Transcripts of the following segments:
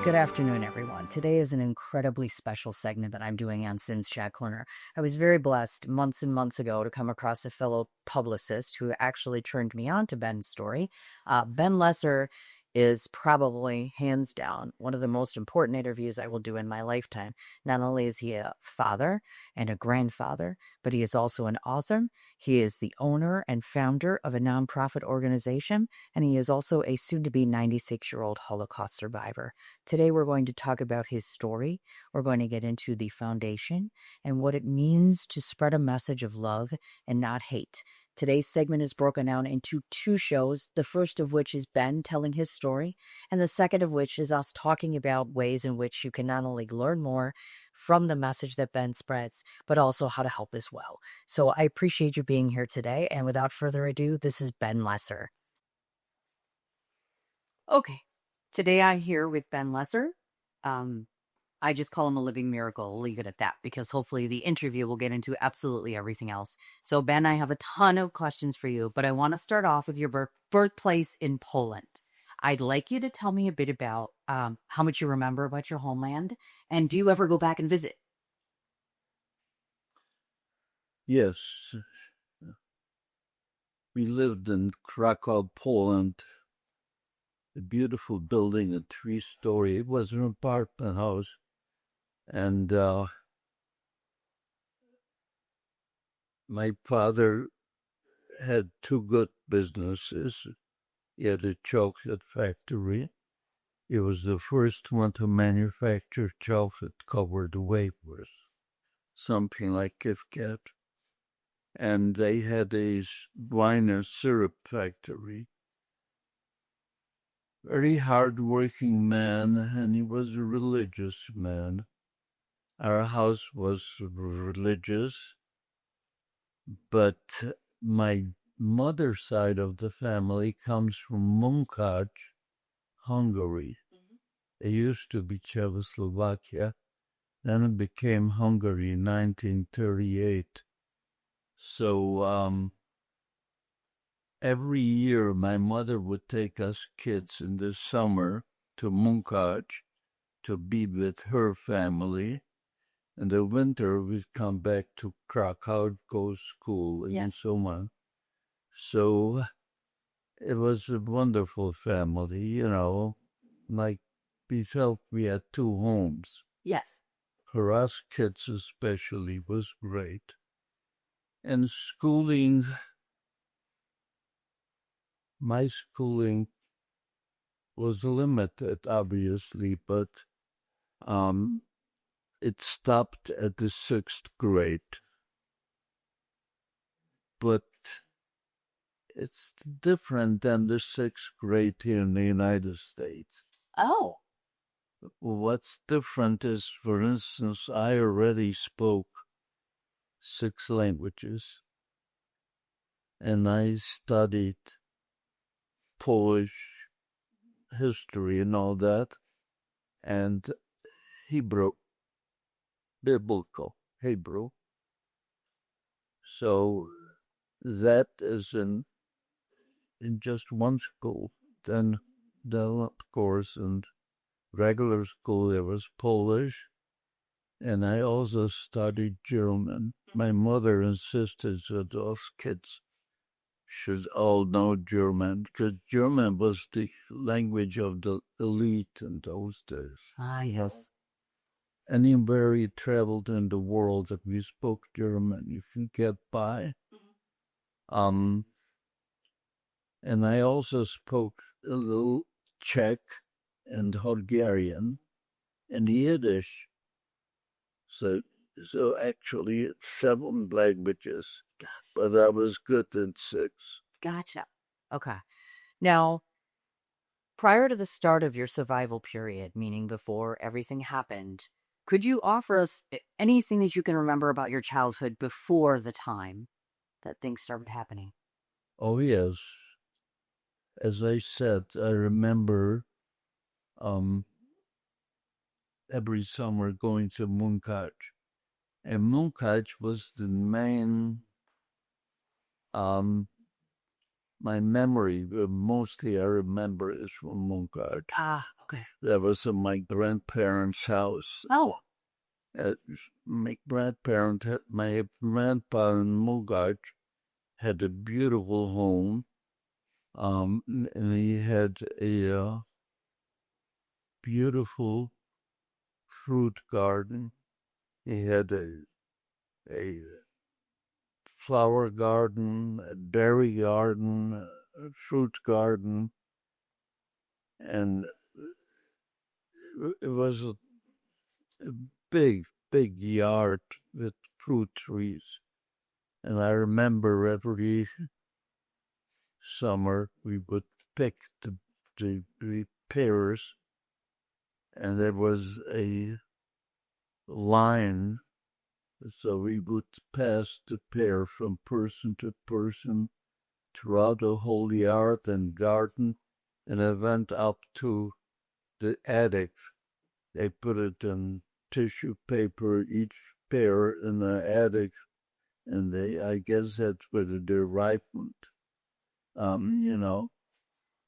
Good afternoon, everyone. Today is an incredibly special segment that I'm doing on Sin's Chat Corner. I was very blessed months and months ago to come across a fellow publicist who actually turned me on to Ben's story. Ben Lesser is probably, hands down, one of the most important interviews I will do in my lifetime. Not only is he a father and a grandfather, but he is also an author. He is the owner and founder of a nonprofit organization, and he is also a soon to be 96-year-old Holocaust survivor. Today, we're going to talk about his story. We're going to get into the foundation and what it means to spread a message of love and not hate. Today's segment is broken down into two shows, the first of which is Ben telling his story, and the second of which is us talking about ways in which you can not only learn more from the message that Ben spreads, but also how to help as well. So I appreciate you being here today, and without further ado, this is Ben Lesser. Okay. Today I'm here with Ben Lesser. Um, I just call him a living miracle. I'll leave it at that because hopefully the interview will get into absolutely everything else. So, Ben, I have a ton of questions for you, but I want to start off with your birthplace in Poland. I'd like you to tell me a bit about how much you remember about your homeland, and do you ever go back and visit? Yes, we lived in Krakow, Poland. A beautiful building, a 3-story. It was an apartment house, and my father had two good businesses. He had a chocolate factory. He was the first one to manufacture chocolate-covered wafers, something like Kit Kat. And they had a wine and syrup factory. Very hard-working man, and he was a religious man. Our house was religious, but my mother's side of the family comes from Munkac, Hungary. It used to be Czechoslovakia, then it became Hungary in 1938. So every year my mother would take us kids in the summer to Munkac to be with her family. In the winter, we'd come back to Krakow, go to school, and so on. So it was a wonderful family, like we felt we had two homes. Yes. For us kids especially was great. And schooling, my schooling was limited, obviously, but it stopped at the 6th grade. But it's different than the 6th grade here in the United States. Oh. What's different is, for instance, I already spoke 6 languages, and I studied Polish history and all that, and Hebrew, biblical Hebrew. So that is in just one school. Then, of course, in regular school there was Polish, and I also studied German. My mother insisted that those kids should all know German, because German was the language of the elite in those days. Ah, yes. Anywhere you traveled in the world that we spoke German, you could get by. And I also spoke a little Czech and Hungarian and Yiddish. So actually it's 7 languages, but I was good in 6. Gotcha. Okay. Now, prior to the start of your survival period, meaning before everything happened, could you offer us anything that you can remember about your childhood before the time that things started happening? Oh, yes. As I said, I remember every summer going to Munkac. And Munkac was the main, my memory, mostly I remember is from Munkac. Ah, That was in my grandparents' house. Oh, Uh, my grandpa in Mugaj had a beautiful home. And he had a beautiful fruit garden. He had a flower garden, a berry garden, a fruit garden, and it was a big, big yard with fruit trees. And I remember every summer we would pick the pears, and there was a line, so we would pass the pear from person to person throughout the whole yard and garden, and I went up to the attic. They put it in tissue paper, each pear in the attic, and I guess that's where they ripened. You know,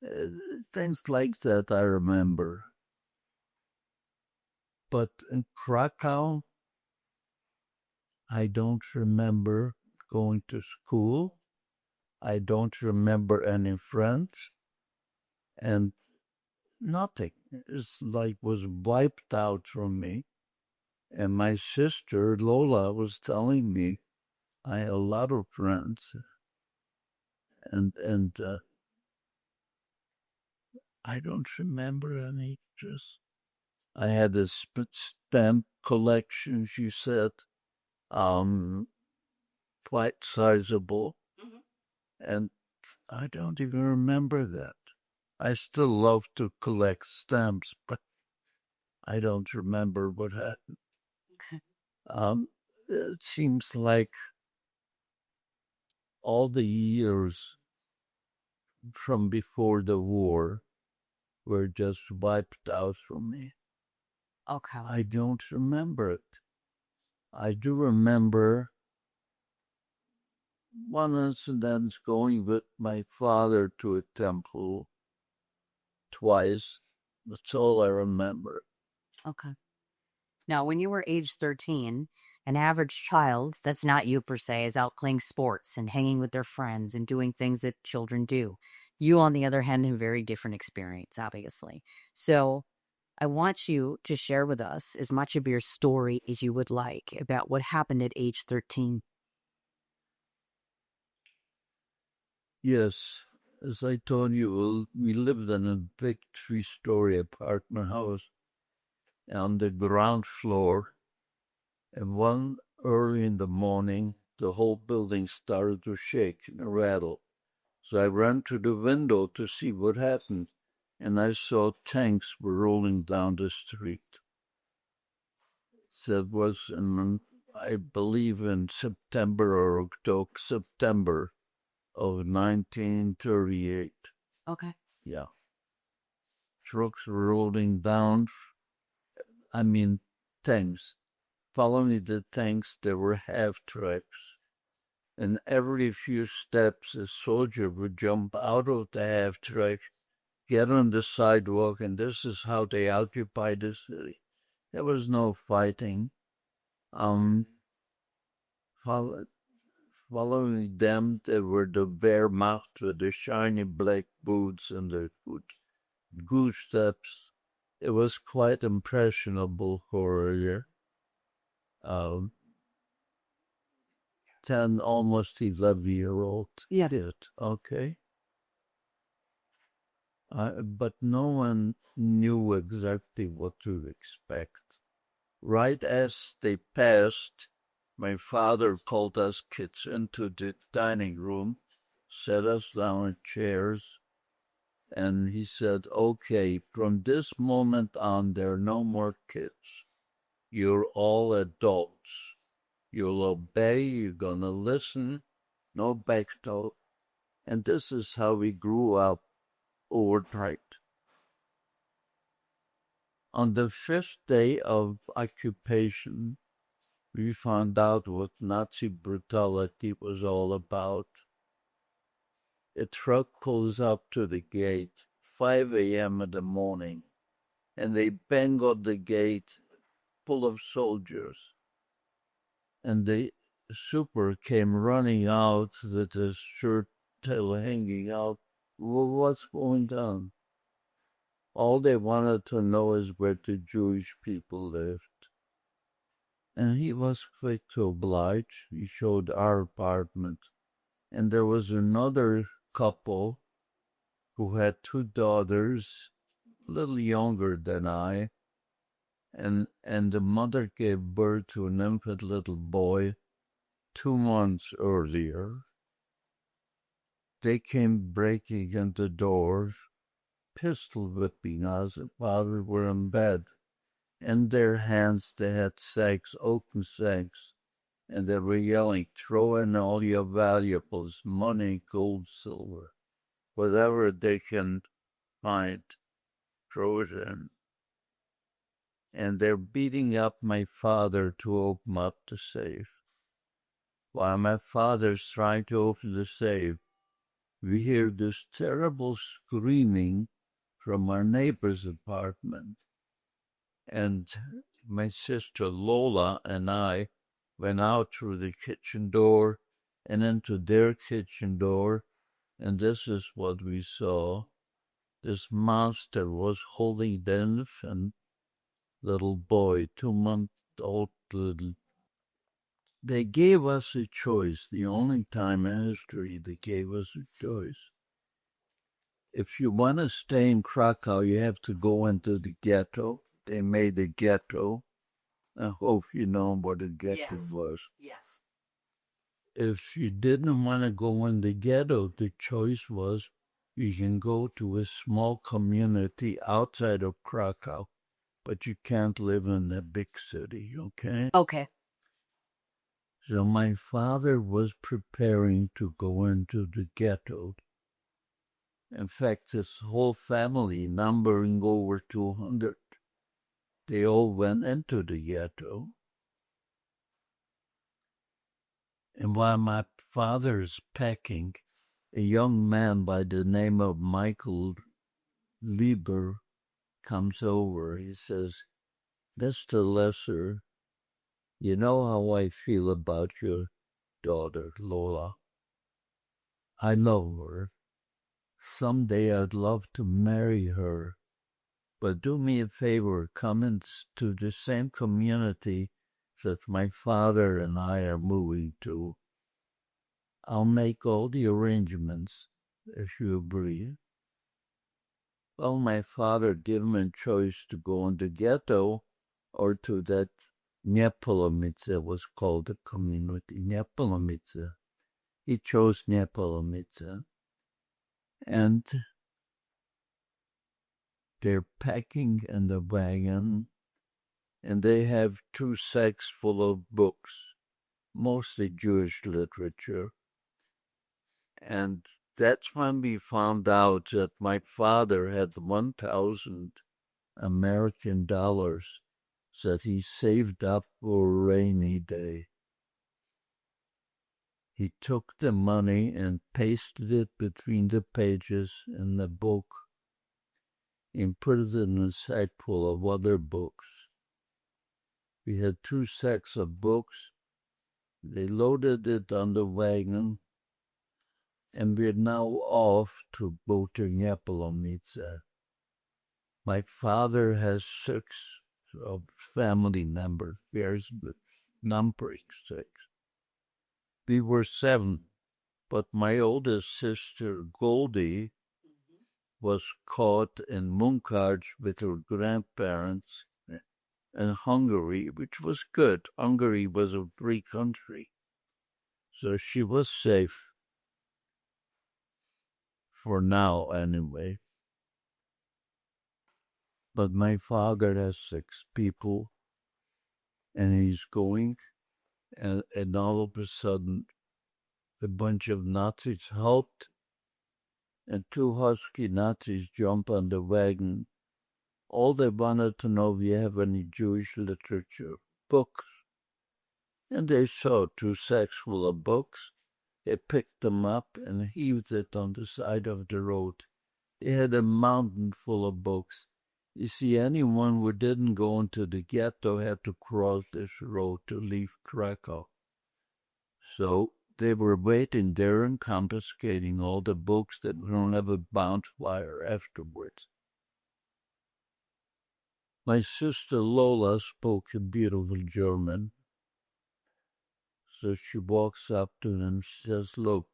uh, things like that I remember. But in Krakow, I don't remember going to school. I don't remember any friends, and nothing. It's like was wiped out from me. And my sister Lola was telling me I had a lot of friends, and I don't remember any. Just I had a stamp collection. She said, um, quite sizable, and I don't even remember that. I still love to collect stamps, but I don't remember what happened. It seems like all the years from before the war were just wiped out from me. okay. I don't remember it. I do remember one incident going with my father to a temple twice. That's all I remember. Okay. Now, when you were age 13, an average child, that's not you per se, is out playing sports and hanging with their friends and doing things that children do. You, on the other hand, have a very different experience, obviously. So I want you to share with us as much of your story as you would like about what happened at age 13. Yes, as I told you, we lived in a big 3-story apartment house on the ground floor. And one early in the morning, the whole building started to shake and rattle. So I ran to the window to see what happened, and I saw tanks were rolling down the street. That was I believe, in September or October, September of 1938. Okay. Yeah, trucks were rolling down. I mean, tanks. Following the tanks, there were half tracks, and every few steps, a soldier would jump out of the half track, get on the sidewalk, and this is how they occupied the city. There was no fighting. Um, follow, Following them, there were the Wehrmacht with the shiny black boots and the goose steps. It was quite impressionable for a um, 10, almost 11-year-old. Yeah. Did, okay. But no one knew exactly what to expect. Right as they passed, my father called us kids into the dining room, set us down in chairs, and he said, "Okay, from this moment on, there are no more kids. You're all adults. You'll obey, you're gonna listen, no backtalk." And this is how we grew up overnight. On the fifth day of occupation, we found out what Nazi brutality was all about. A truck pulls up to the gate, 5 a.m. in the morning. and they bang on the gate full of soldiers. And the super came running out with his shirt tail hanging out. What's going on? All they wanted to know is where the Jewish people lived. And he was quick to oblige. He showed our apartment. And there was another couple who had two daughters, a little younger than I, and the mother gave birth to an infant little boy 2 months earlier. They came breaking into doors, pistol whipping us while we were in bed. In their hands they had sacks, open sacks, and they were yelling, "Throw in all your valuables, money, gold, silver, whatever they can find, throw it in." And they're beating up my father to open up the safe. While my father's trying to open the safe, we hear this terrible screaming from our neighbor's apartment. And my sister Lola and I went out through the kitchen door and into their kitchen door, and this is what we saw. This monster was holding the infant little boy, 2 month old little. They gave us a choice, the only time in history they gave us a choice. If you want to stay in Krakow, you have to go into the ghetto. They made a ghetto. I hope you know what a ghetto was. Yes. If you didn't want to go in the ghetto, the choice was you can go to a small community outside of Krakow, but you can't live in a big city, okay? Okay. So my father was preparing to go into the ghetto. In fact, his whole family, numbering over 200, they all went into the ghetto. And while my father is packing, a young man by the name of Michael Lieber comes over. He says, "Mr. Lesser, you know how I feel about your daughter, Lola. I love her. Someday I'd love to marry her. But do me a favor, come into the same community that my father and I are moving to. I'll make all the arrangements if you agree." Well, my father gave him a choice to go in the ghetto or to that Nyepolomice was called the community, Nyepolomice. He chose Nyepolomice. And they're packing in the wagon, and they have 2 sacks full of books, mostly Jewish literature. And that's when we found out that my father had 1,000 American dollars that he saved up for a rainy day. He took the money and pasted it between the pages in the book and put it in a sack full of other books. We had 2 sacks of books. They loaded it on the wagon, and we're now off to Boterniapolomice. My father has 6 of family members, bears numbering 6. We were 7, but my oldest sister, Goldie, was caught in Munkacs with her grandparents in Hungary, which was good. Hungary was a free country, so she was safe. For now, anyway. But my father has 6 people, and he's going, and all of a sudden, a bunch of Nazis helped, and 2 husky Nazis jump on the wagon. All they wanted to know if you have any Jewish literature, books. And they saw 2 sacks full of books. They picked them up and heaved it on the side of the road. They had a mountain full of books, You see, anyone who didn't go into the ghetto had to cross this road to leave Krakow. So they were waiting there and confiscating all the books that were never bound fire afterwards. My sister Lola spoke a beautiful German. So she walks up to him and says, "Look,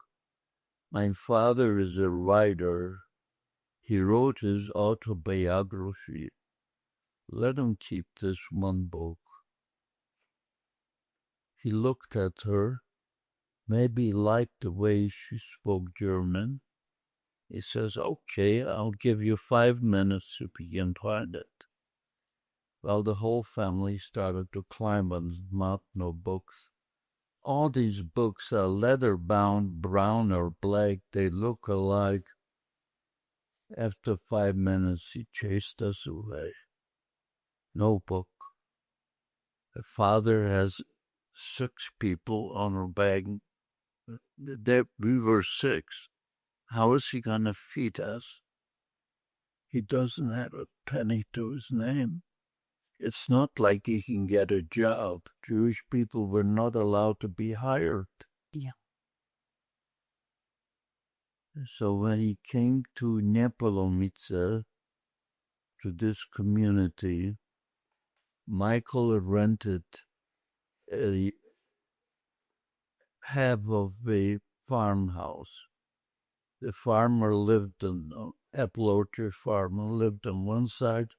my father is a writer. He wrote his autobiography. Let him keep this one book." He looked at her, maybe liked the way she spoke German. He says, "Okay, I'll give you 5 minutes to begin find it." Well, the whole family started to climb on the mountain of books. All these books are leather-bound, brown or black. They look alike. After 5 minutes, he chased us away. No book. The father has 6 people on a wagon. We were 6. How is he going to feed us? He doesn't have a penny to his name. It's not like he can get a job. Jewish people were not allowed to be hired. Yeah. So when he came to Nepolomice, to this community, Michael rented a half of a farmhouse. The farmer lived on apple orchard farmer lived on one side,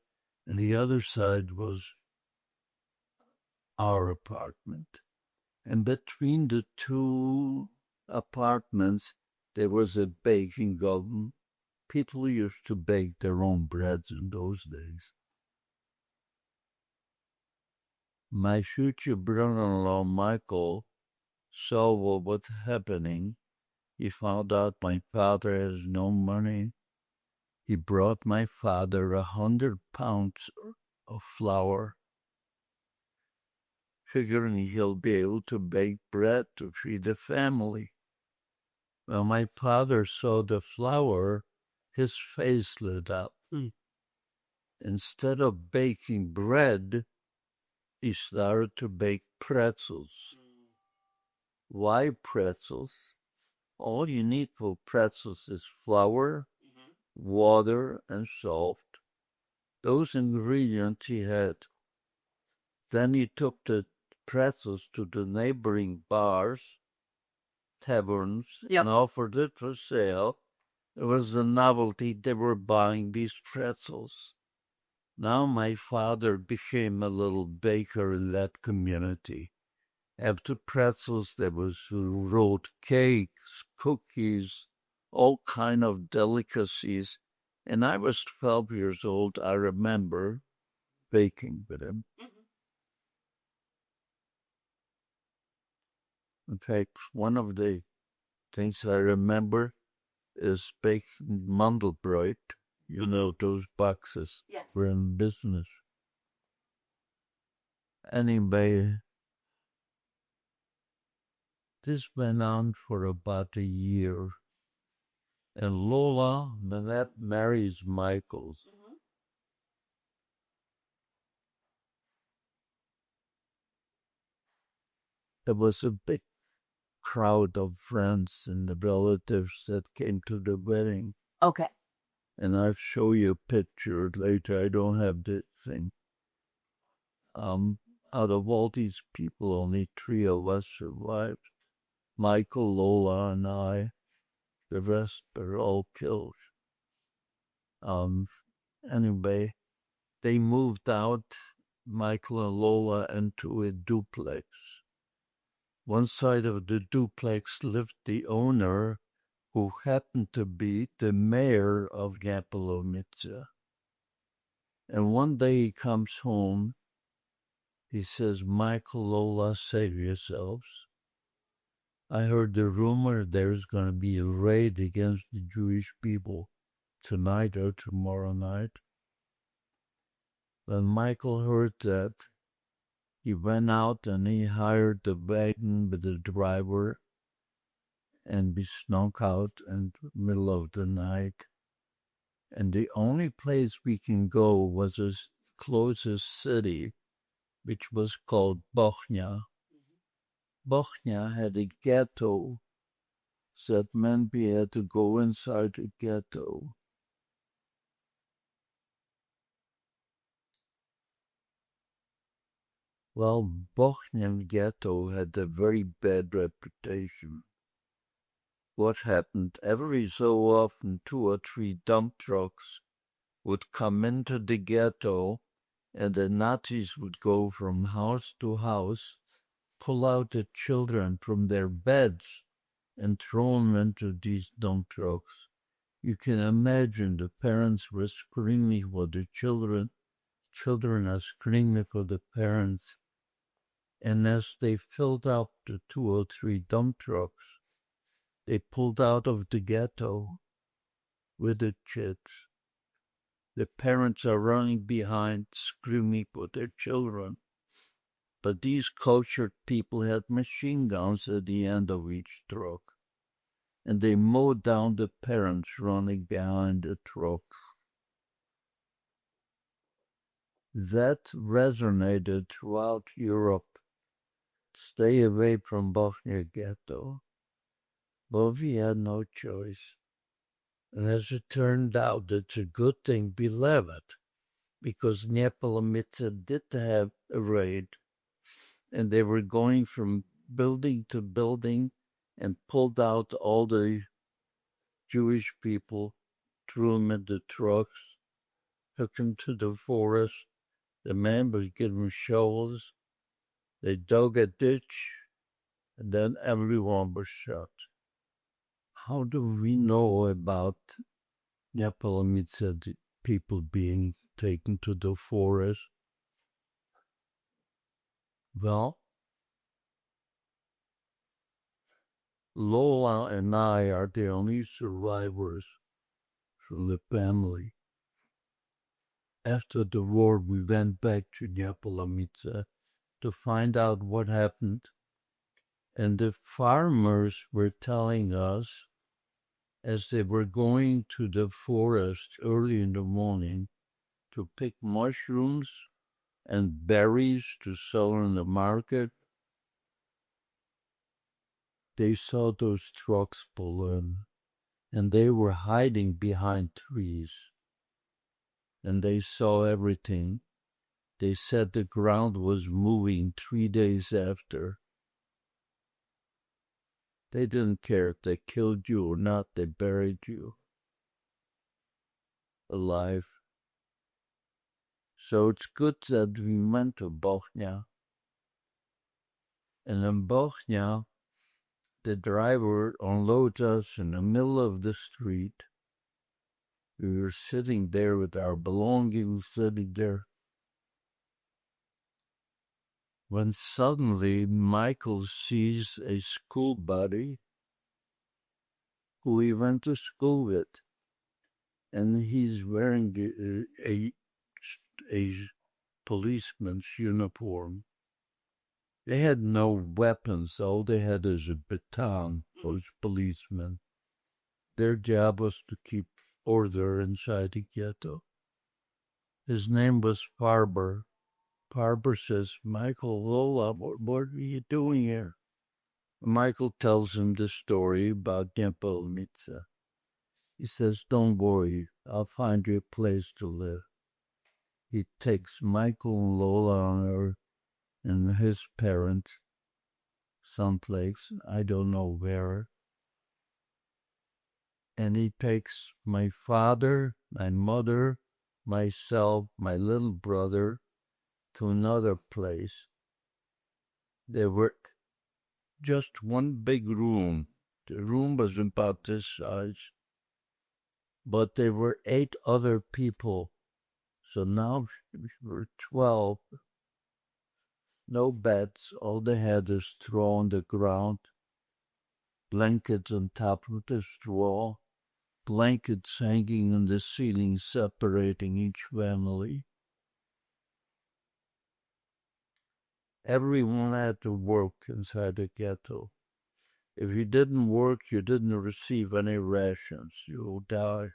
and the other side was our apartment. And between the two apartments, there was a baking oven. People used to bake their own breads in those days. My future brother-in-law, Michael, saw what was happening. He found out my father has no money. He brought my father 100 pounds of flour, figuring he'll be able to bake bread to feed the family. When my father saw the flour, his face lit up. Instead of baking bread, he started to bake pretzels. Why pretzels? All you need for pretzels is flour, water, and salt. Those ingredients he had. Then he took the pretzels to the neighboring bars, taverns, and offered it for sale. It was a novelty. They were buying these pretzels. Now my father became a little baker in that community. After pretzels, there was rolled cakes, cookies, all kind of delicacies. And I was 12 years old. I remember baking with him. In fact, one of the things I remember is baking Mandelbrot. You know, those boxes were in business. Anyway, this went on for about a year. And Lola Manette marries Michaels. There was a big crowd of friends and the relatives that came to the wedding. Okay. And I'll show you a picture later. I don't have the thing. Out of all these people, only 3 of us survived. Michael, Lola, and I. The rest were all killed. Anyway, they moved out, Michael and Lola, into a duplex. One side of the duplex lived the owner, who happened to be the mayor of Nepolomice. And one day he comes home, he says, "Michael, Lola, save yourselves. I heard the rumor there's going to be a raid against the Jewish people tonight or tomorrow night." When Michael heard that, he went out and he hired the wagon with the driver, and we snuck out in the middle of the night. And the only place we can go was the closest city, which was called Bochnia. Bochnia had a ghetto, so that meant we had to go inside the ghetto. Well, Bochnia ghetto had a very bad reputation. What happened? Every so often, 2 or 3 dump trucks would come into the ghetto, and the Nazis would go from house to house, pull out the children from their beds, and throw them into these dump trucks. You can imagine the parents were screaming for the children are screaming for the parents. And as they filled up the 2 or 3 dump trucks, they pulled out of the ghetto with the kids. The parents are running behind, screaming for their children. But these cultured people had machine guns at the end of each truck, and they mowed down the parents running behind the truck. That resonated throughout Europe. Stay away from Bochnia Ghetto. But we had no choice. And as it turned out, it's a good thing we left, because Neapolomitsa did have a raid, and they were going from building to building and pulled out all the Jewish people, threw them into trucks, took them to the forest. The man was given shovels. They dug a ditch, and then everyone was shot. How do we know about Neapolomitsa people being taken to the forest? Well, Lola and I are the only survivors from the family. After the war, we went back to Neapolomitsa to find out what happened. And the farmers were telling us, as they were going to the forest early in the morning to pick mushrooms and berries to sell in the market, they saw those trucks pull in, and they were hiding behind trees. And they saw everything. They said the ground was moving 3 days after. They didn't care if they killed you or not, they buried you alive. So it's good that we went to Bochnia. And in Bochnia, the driver unloads us in the middle of the street. We were sitting there with our belongings sitting there, when suddenly Michael sees a school buddy who he went to school with, and he's wearing a policeman's uniform. They had no weapons. All they had is a baton, those policemen. Their job was to keep order inside the ghetto. His name was Farber. Farber says, Michael, Lola, what are you doing here? Michael tells him the story about Neapolomitsa. He says, don't worry, I'll find you a place to live. He takes Michael and Lola and his parents someplace, I don't know where. And he takes my father, my mother, myself, my little brother to another place. There were just one big room. The room was about this size, but there were 8 other people. So now we were 12. No beds. All they had is straw on the ground, blankets on top of the straw, blankets hanging on the ceiling separating each family. Everyone had to work inside the ghetto. If you didn't work, you didn't receive any rations. You would die.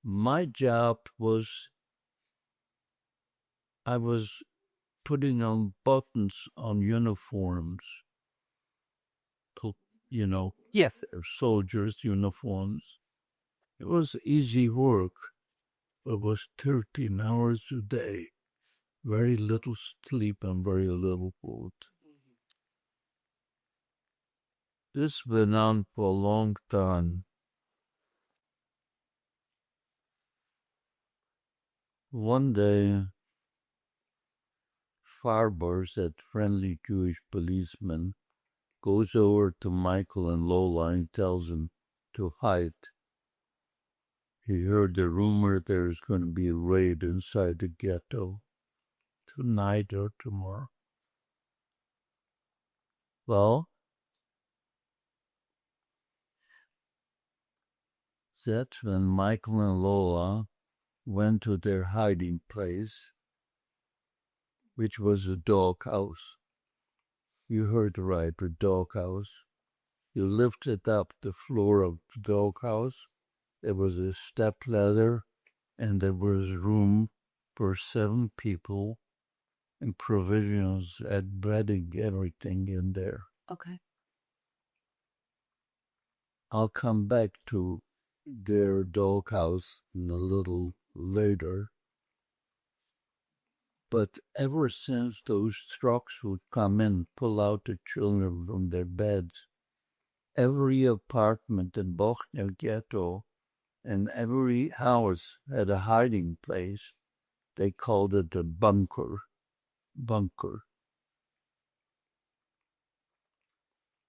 My job was I was putting on buttons on uniforms. You know, yes, they're soldiers' uniforms. It was easy work. It was 13 hours a day, very little sleep and very little food. This went on for a long time. One day, Farber, that friendly Jewish policeman, goes over to Michael and Lola and tells them to hide. He heard the rumor there's going to be a raid inside the ghetto tonight or tomorrow. Well, that's when Michael and Lola went to their hiding place, which was a doghouse. You heard right, a doghouse. You lifted up the floor of the doghouse. There was a step ladder, and there was room for 7 people, and provisions and breading everything in there. Okay. I'll come back to their doghouse in a little later. But ever since those trucks would come in, pull out the children from their beds, every apartment in Bochnia Ghetto and every house had a hiding place. They called it a bunker. Bunker.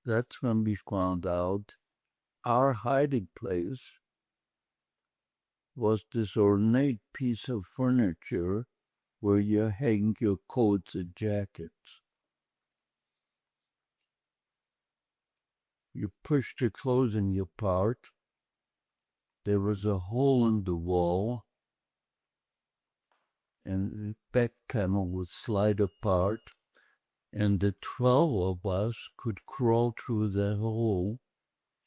That's when we found out our hiding place was this ornate piece of furniture where you hang your coats and jackets. You push the clothing apart. There was a hole in the wall, and the back panel would slide apart, and the 12 of us could crawl through the hole,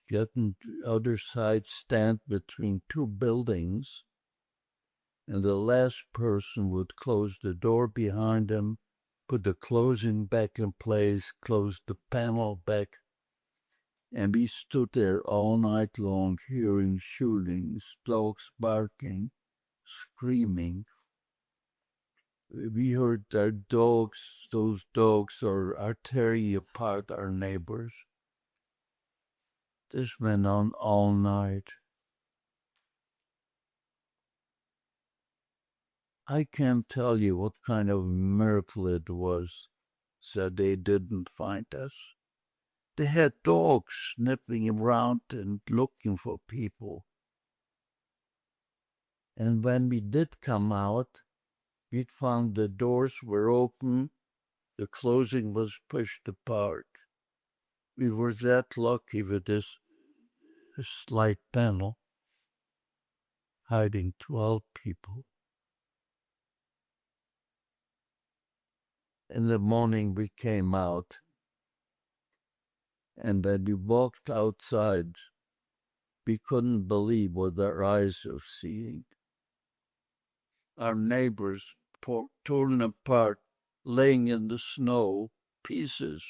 get on the other side, stand between 2 buildings, and the last person would close the door behind him, put the closing back in place, close the panel back, and we stood there all night long hearing shootings, dogs barking, screaming. We heard our dogs, those dogs are tearing apart our neighbors. This went on all night. I can't tell you what kind of miracle it was that they didn't find us. They had dogs sniffing around and looking for people. And when we did come out, we'd found the doors were open, the closing was pushed apart. We were that lucky with this slight panel hiding 12 people. In the morning we came out, and when we walked outside, we couldn't believe what our eyes were seeing. Our neighbors torn apart, laying in the snow, pieces.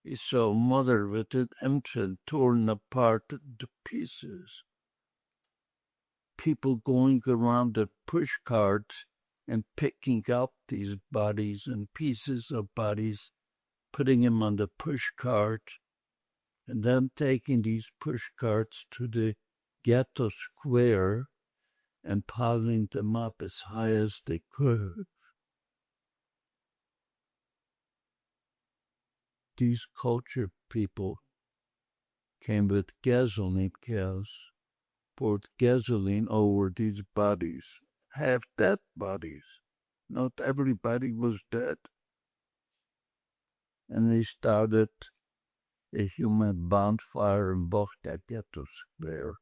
We saw a mother with an infant torn apart to pieces. People going around the push carts and picking up these bodies and pieces of bodies, putting them on the push cart, and then taking these push carts to the ghetto square and piling them up as high as they could. These cultured people came with gasoline cans, poured gasoline over these bodies, half dead bodies. Not everybody was dead. And they started a human bonfire in Bochnia Ghetto Square.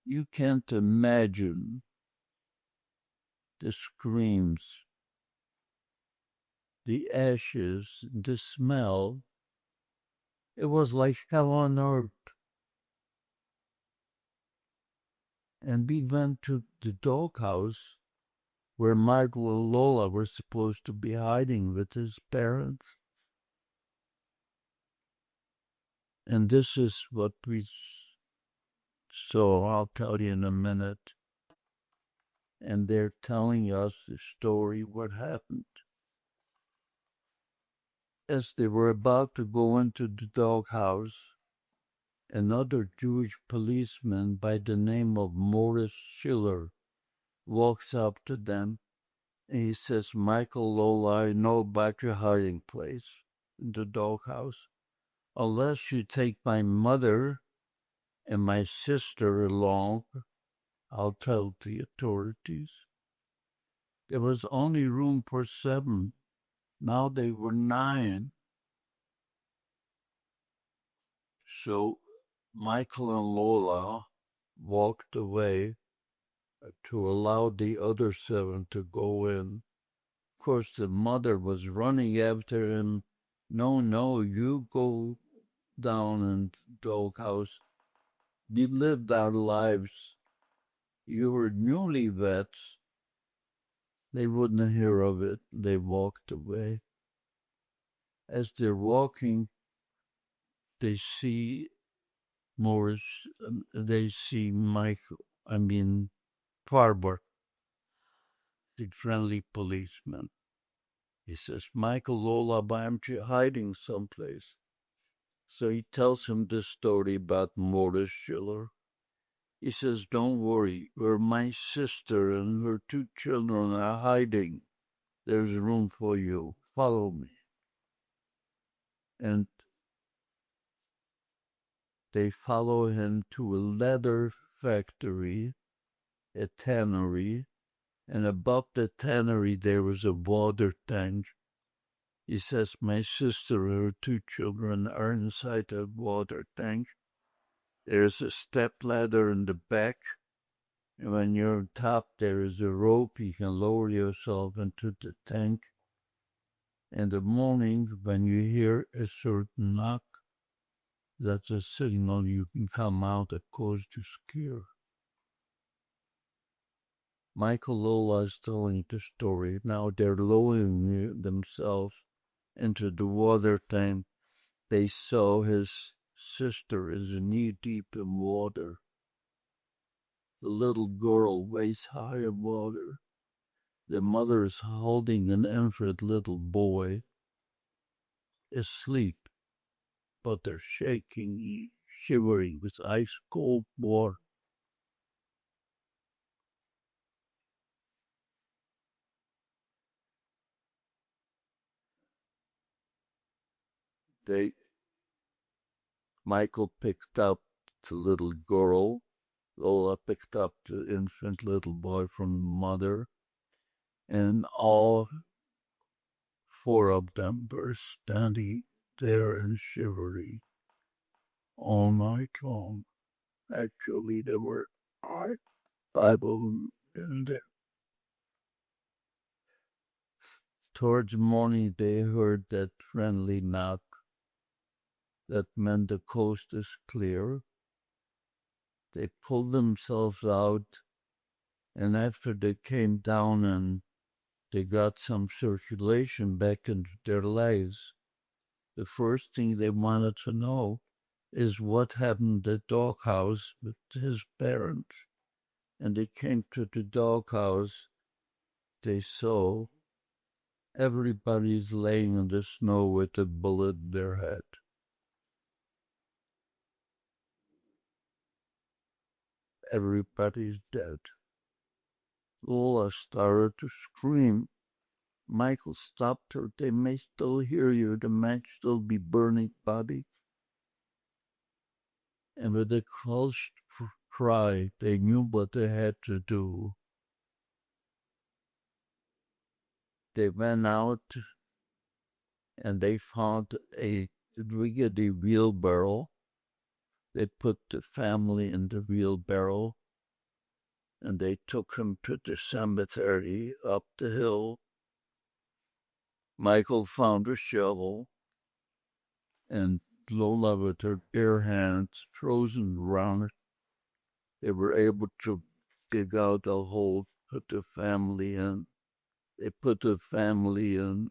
You can't imagine the screams the ashes, the smell. It was like hell on earth. And we went to the doghouse where Michael and Lola were supposed to be hiding with his parents. And this is what we saw. I'll tell you in a minute. And they're telling us the story, what happened. As they were about to go into the doghouse, another Jewish policeman by the name of Morris Schiller walks up to them and he says, Michael, Lola, I know about your hiding place in the doghouse. Unless you take my mother and my sister along, I'll tell the authorities. There was only room for 7. Now they were 9. So Michael and Lola walked away to allow the other 7 to go in. Of course, the mother was running after him. No, no, you go down in the doghouse. We lived our lives. You were newlyweds. They wouldn't hear of it. They walked away. As they're walking, they see Morris, they see Farber, the friendly policeman. He says, Michael, Lola, aren't you hiding someplace? So he tells him this story about Morris Schiller. He says, don't worry, where my sister and her 2 children are hiding, there's room for you. Follow me. And they follow him to a leather factory, a tannery, and above the tannery there was a water tank. He says, my sister and her 2 children are inside the water tank. There's a step ladder in the back, and when you're on top, there is a rope. You can lower yourself into the tank. In the morning, when you hear a certain knock, that's a signal you can come out that caused you scare. Michael Lola is telling the story. Now they're lowering themselves into the water tank. They saw his sister is knee deep in water. The little girl waist high in water. The mother is holding an infant little boy, asleep, but they're shaking, shivering with ice cold water. They Michael picked up the little girl. Lola picked up the infant little boy from the mother, and all 4 of them were standing there and shivering all night long. Actually, there were 5 of them in there. Towards morning, they heard that friendly knock. That meant the coast is clear. They pulled themselves out, and after they came down and they got some circulation back into their lives, the first thing they wanted to know is what happened at the doghouse with his parents. And they came to the doghouse. They saw everybody's laying in the snow with a bullet in their head. Everybody's dead. Lola started to scream. Michael stopped her. They may still hear you. The match still be burning, Bobby. And with a crushed cry, they knew what they had to do. They went out and they found a rickety wheelbarrow. They put the family in the wheelbarrow and they took him to the cemetery up the hill. Michael found a shovel, and Lola, with her bare hands frozen around it, they were able to dig out a hole, put the family in. They put the family in,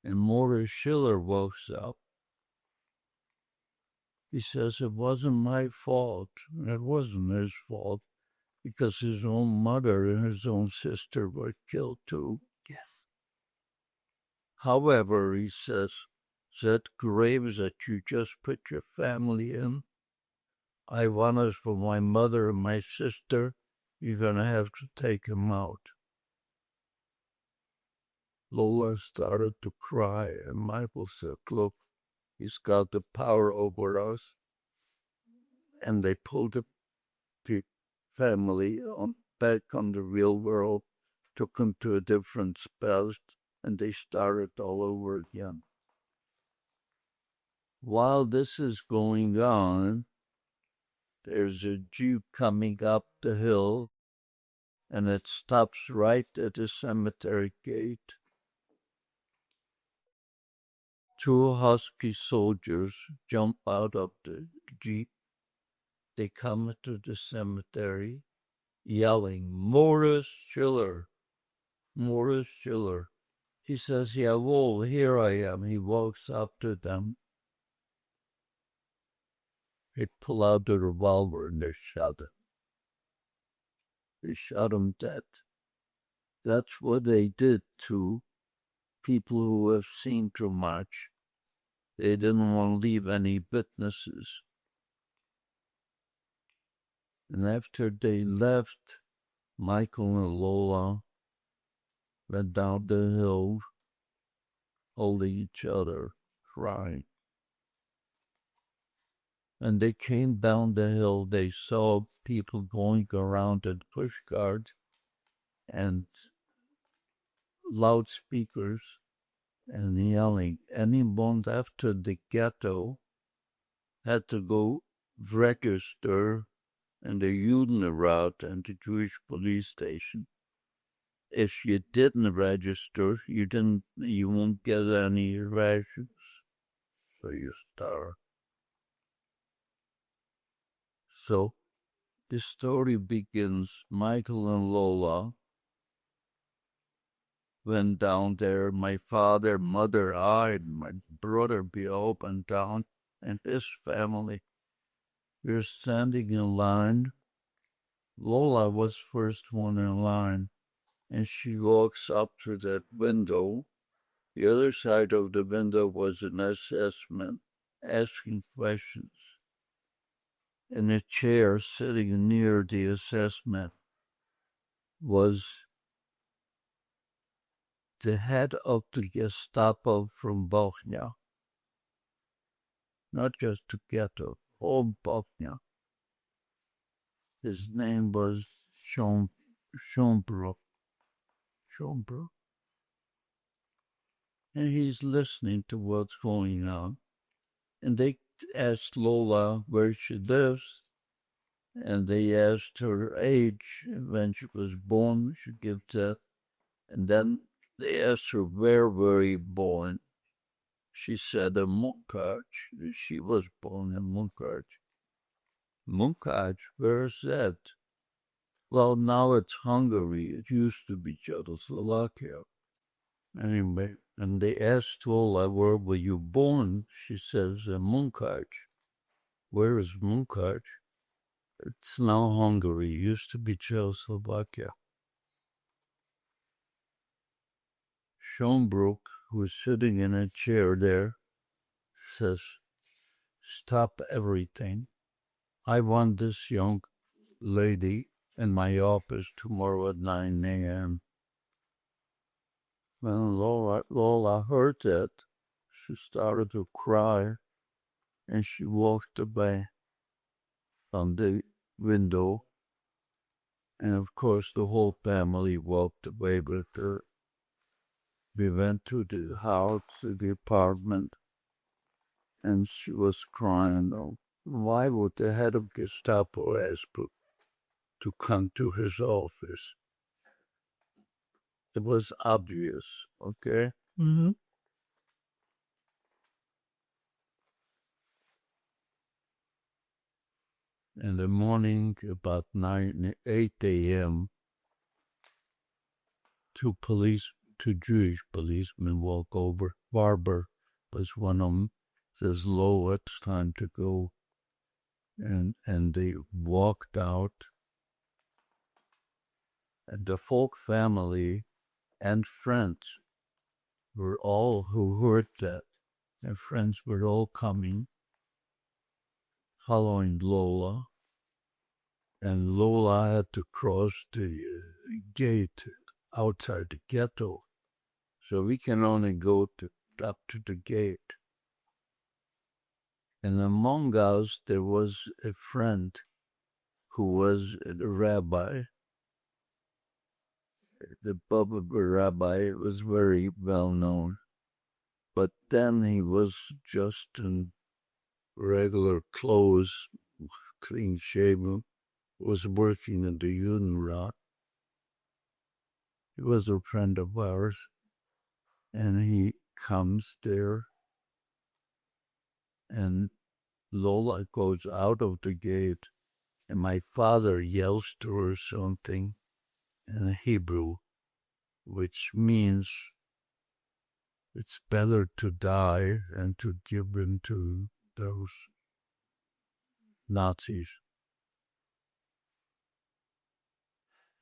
and Morris Schiller walks up. He says it wasn't my fault. It wasn't his fault because his own mother and his own sister were killed too. Yes. However, he says, that grave that you just put your family in, I want it for my mother and my sister. You're going to have to take him out. Lola started to cry, and Michael said, look, he's got the power over us. And they pulled the family back on the real world, took him to a different spot, and they started all over again. While this is going on, there's a Jeep coming up the hill, and it stops right at the cemetery gate. Two husky soldiers jump out of the Jeep. They come to the cemetery, yelling, Morris Schiller, Morris Schiller. He says, yeah, well, here I am. He walks up to them. They pull out the revolver and they shot him. They shot him dead. That's what they did to people who have seen too much. They didn't want to leave any witnesses. And after they left, Michael and Lola went down the hill, holding each other, crying. And they came down the hill. They saw people going around in pushcarts and loudspeakers and yelling. Anyone after the ghetto had to go register in the Judenrat and the Jewish police station. If you didn't register, you won't get any rations, so you starve. So the story begins. Michael and Lola went down there. My father, mother, I, my brother be up and down, and his family. We're standing in line. Lola was first one in line, and she walks up to that window. The other side of the window was an assessment, asking questions. In a chair sitting near the assessment was the head of the Gestapo from Bosnia. Not just the ghetto, all Bosnia. His name was Schonbrook. Schonbrook. And he's listening to what's going on. And they asked Lola where she lives, and they asked her age when she was born. She gives that. And then they asked her where were you born. She said in Munkac. She was born in Munkac. Munkac, where's that? Well, now it's Hungary. It used to be Czechoslovakia. Anyway, and they asked Lola, where were you born? She says, in Munkac. Where is Munkac? It's now Hungary. It used to be Czechoslovakia. Schonbrook, who is sitting in a chair there, says, stop everything. I want this young lady in my office tomorrow at 9 a.m. When Lola heard that, she started to cry and she walked away from the window. And of course, the whole family walked away with her. We went to the house, to the apartment, and she was crying. Oh, why would the head of Gestapo ask to come to his office? It was obvious, okay? Mm-hmm. In the morning, about 8 a.m., two Jewish policemen walk over. Barber was one of them. Says, "Lo, it's time to go." And they walked out. And the Folk family and friends were all who heard that. And friends were all coming, following Lola. And Lola had to cross the gate outside the ghetto. So we can only go up to the gate. And among us, there was a friend who was a rabbi. The Baba rabbi was very well known. But then he was just in regular clothes, clean shaven, was working in the Judenrat. He was a friend of ours, and he comes there, and Lola goes out of the gate, and my father yells to her something in Hebrew, which means it's better to die than to give in to those Nazis.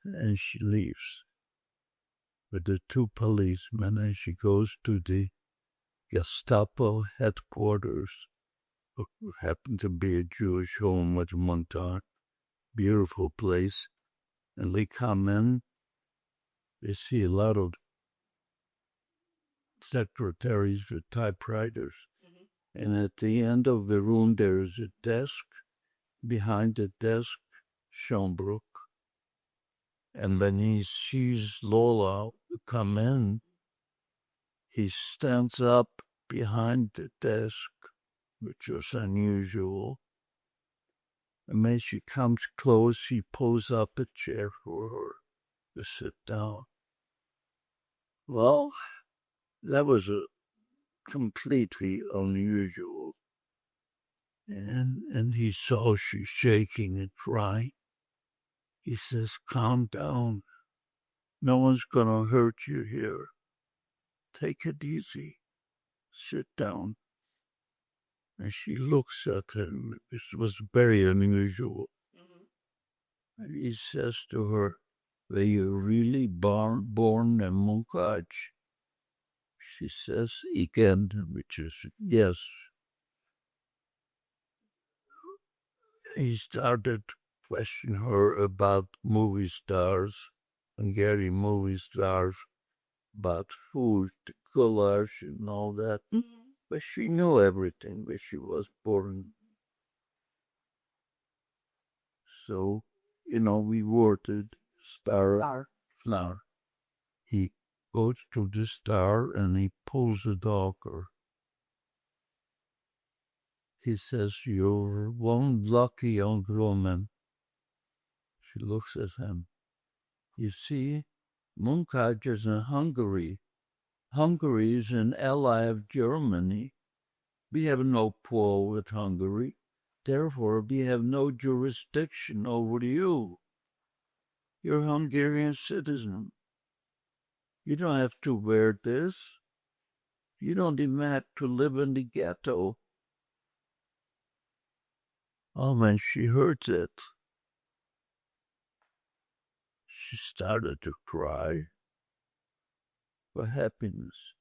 And she leaves with the two policemen, and she goes to the Gestapo headquarters, who happened to be a Jewish home at one time. Beautiful place. And they come in, they see a lot of secretaries with typewriters. And at the end of the room, there is a desk. Behind the desk, Schönbrück. And when he sees Lola come in, he stands up behind the desk, which was unusual. And when she comes close, he pulls up a chair for her to sit down. Well, that was a completely unusual. And he saw she's shaking and crying. He says, "Calm down. No one's gonna hurt you here. Take it easy. Sit down." And she looks at him. It was very unusual. And he says to her, "Were you really born in Munkaj?" She says again, which is yes. He started questioning her about movie stars, Hungarian movie stars, about food, goulash, and all that. But she knew everything where she was born. So, we worded star flower. He goes to the star and he pulls a dagger. He says, "You're one lucky young woman." She looks at him. "You see, Munkaj is in Hungary. Hungary is an ally of Germany. We have no quarrel with Hungary. Therefore, we have no jurisdiction over you. You're a Hungarian citizen. You don't have to wear this. You don't even have to live in the ghetto." Oh, when she heard it, she started to cry for happiness.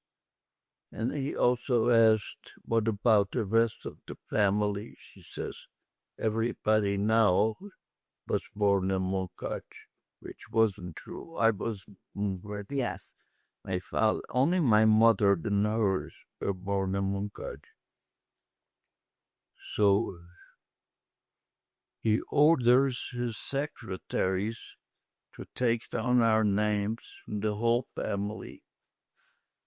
And he also asked, "What about the rest of the family?" She says, "Everybody now was born in Munkach," which wasn't true. I was ready. Yes. My father, only my mother and hers were born in Munkach. So he orders his secretaries to take down our names from the whole family,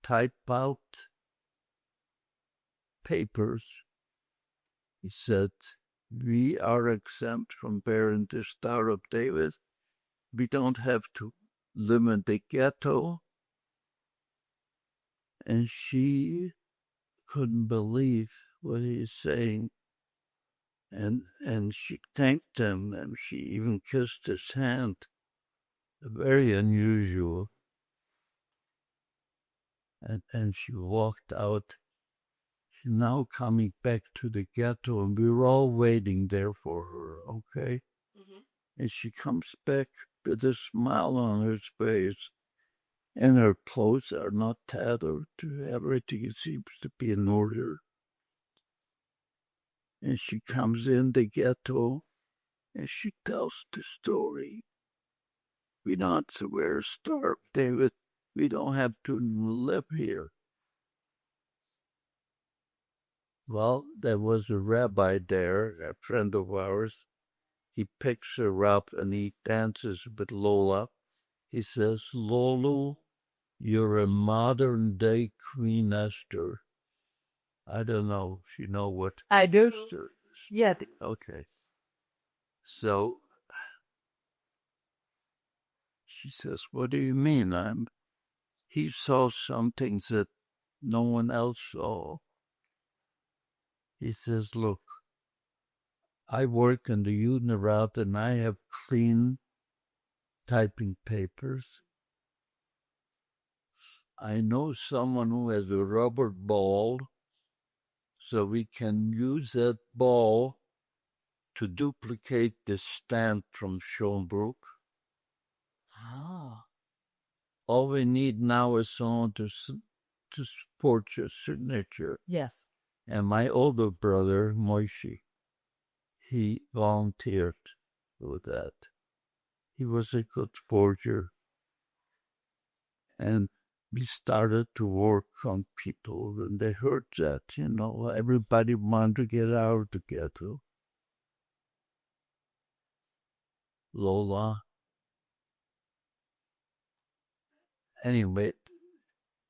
type out papers. He said, "We are exempt from bearing the Star of David. We don't have to live in the ghetto. and she couldn't believe what he's saying. And she thanked him, and she even kissed his hand. Very unusual. And she walked out. She's now coming back to the ghetto, and we were all waiting there for her, okay? And she comes back with a smile on her face, and her clothes are not tattered. Everything seems to be in order. And she comes in the ghetto, and she tells the story. We're starved, David. We don't have to live here. Well, there was a rabbi there, a friend of ours. He picks her up and he dances with Lola. He says, Lolo, you're a modern day Queen Esther. I don't know if you know what I do. Esther is. Yeah. Okay. So she says, what do you mean? He saw some things that no one else saw. He says, look, I work in the Uniroute and I have clean typing papers. I know someone who has a rubber ball, so we can use that ball to duplicate the stamp from Schönbrück. Oh. All we need now is someone to support your signature. Yes. And my older brother, Moishi, he volunteered for that. He was a good forger. And we started to work on people, and they heard that, everybody wanted to get out of the ghetto. Lola. Anyway,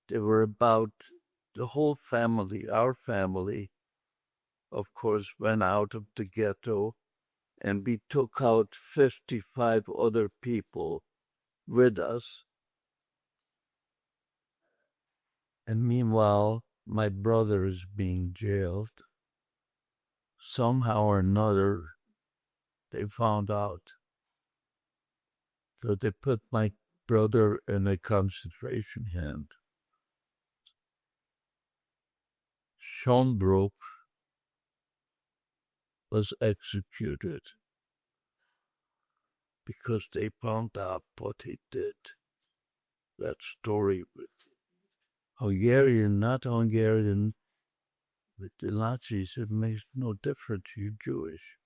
they were about the whole family, our family, of course, went out of the ghetto, and we took out 55 other people with us. And meanwhile, my brother is being jailed. Somehow or another, they found out. So they put my brother in a concentration camp. Schönbrück was executed because they found out what he did. That story with Hungarian, not Hungarian, with the Nazis, it makes no difference. You're Jewish.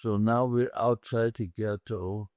So now we're outside the ghetto,